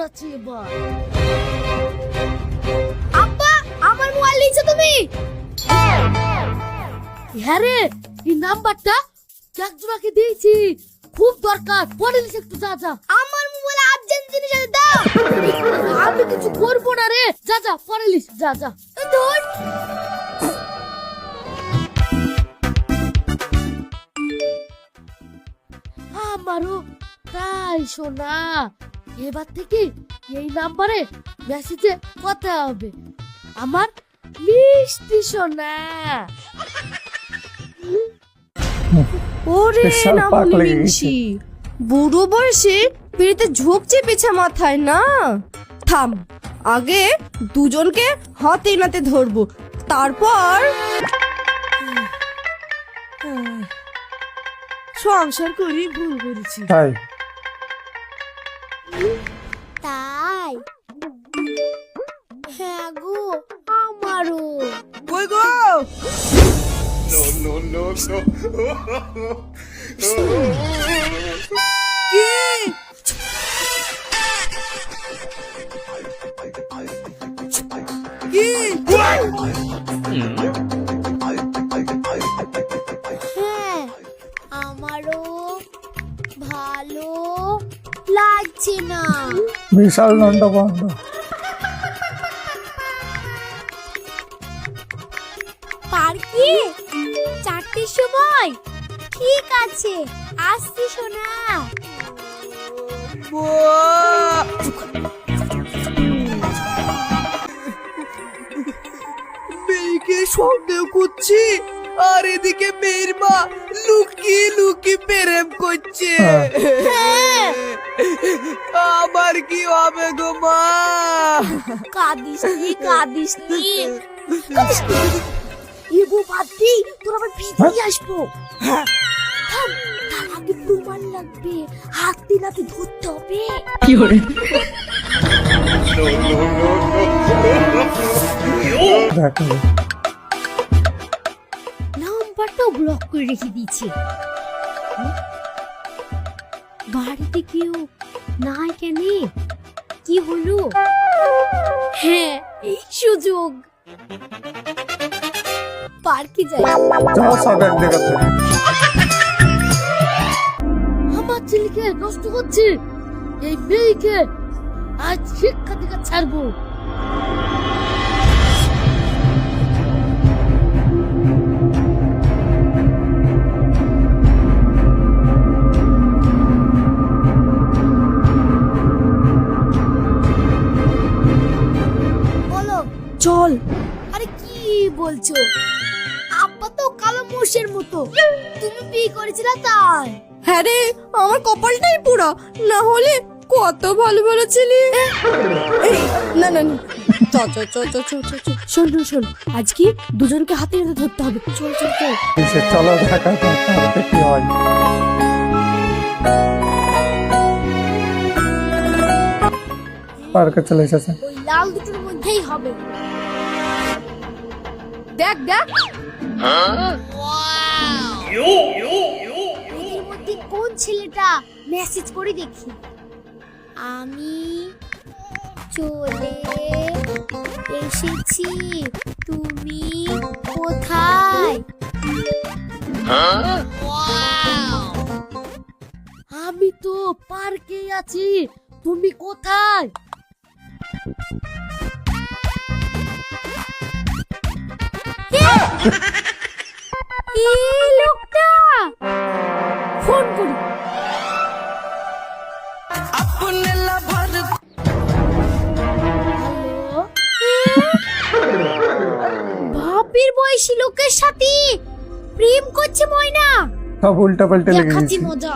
আছে এবার। আব্বা আমার মোবাইল নিয়েছো তুমি? হ্যাঁ রে, এই নাম্বারটা একজনকে দিয়েছি, খুব দরকার, পরে নিস একটু, যা যা। আমার মোবাইল আর্জেন্ট জিনিস আছে, দাও। আমি কিছু করবো না রে, যা যা, পরে নিস, যা যা। ধর। আমারও তাই শোনা, এবার থেকে এই নাম্বারে মেসেজে কথা হবে। আমার মিষ্টি সোনা। ওরে স্পেশাল না পাক লেগে গেছে। মিনছি, বুড়ো বয়সে পেড়িতে ঝোঁক চেপেছে মাথায় না। থাম, আগে দুজনকে হাতে নাতে ধরবো, তারপর সংসার করি ভুল করেছি। তাই তাই। হ্যাঁ গো, আমারও। কই গো? হ্যাঁ, আমারও ভালো লাগছে না। বিশাল দণ্ড বন্ধ। পার্কে 4টের সময়? ঠিক আছে, আসছি সোনা। মেয়েকে সন্দেহ করছি, আর এদিকে মেয়ের মা লুকিয়ে লুকিয়ে প্রেম করছে। আমার কি হবে গো মা? কাঁদিস নি, কাঁদিস নি। এবো বাদ দিই, তোর আবার ভিতরে আসবো। থাম, তার আগে প্রমাণ লাগবে, হাতে নাতে ধরতে হবে। দেখো নাম্বারটাও ব্লক করে রেখে দিয়েছে। বাড়িতে কেউ নাই কেন? কি হলো? হ্যাঁ, এই সুযোগ। পার্কে যাই। যাও সব এক জায়গাতে। আমার ছেলেকে নষ্ট করছে, এই মেয়েকে আজ শিক্ষা থেকে ছাড়বো। বলো। চল। আরে কি বলছো? আব্বা তো কালো মোষের মতো, তুমি বিয়ে করেছিলে তাই। হ্যাঁ রে, আমার কপালটাই পুরো, না হলে কত ভালো ভালো ছেলে। না না না, শোন শোন শোন, আজকে দুজনকে হাতে হাতে ধরতে হবে। চল চল চল। এসে চলো দেখা যাক তারপরে কি হয়। পার্কে চলে এসেছে। ওই লাল দুটোর মধ্যেই হবে। দেখ দেখ, এর মধ্যে কোন ছেলেটা মেসেজ করে দেখি। আমি চলে এসেছি, তুমি কোথায়? আমি তো পার্কে আছি, তুমি কোথায়? এই লোকটা, ফোন করি। হ্যালো, বাপের বয়সী লোকের সাথে প্রেম করছে ময়না। সব উল্টা পাল্টে লেগে দেখাচ্ছি গেছে। মজা।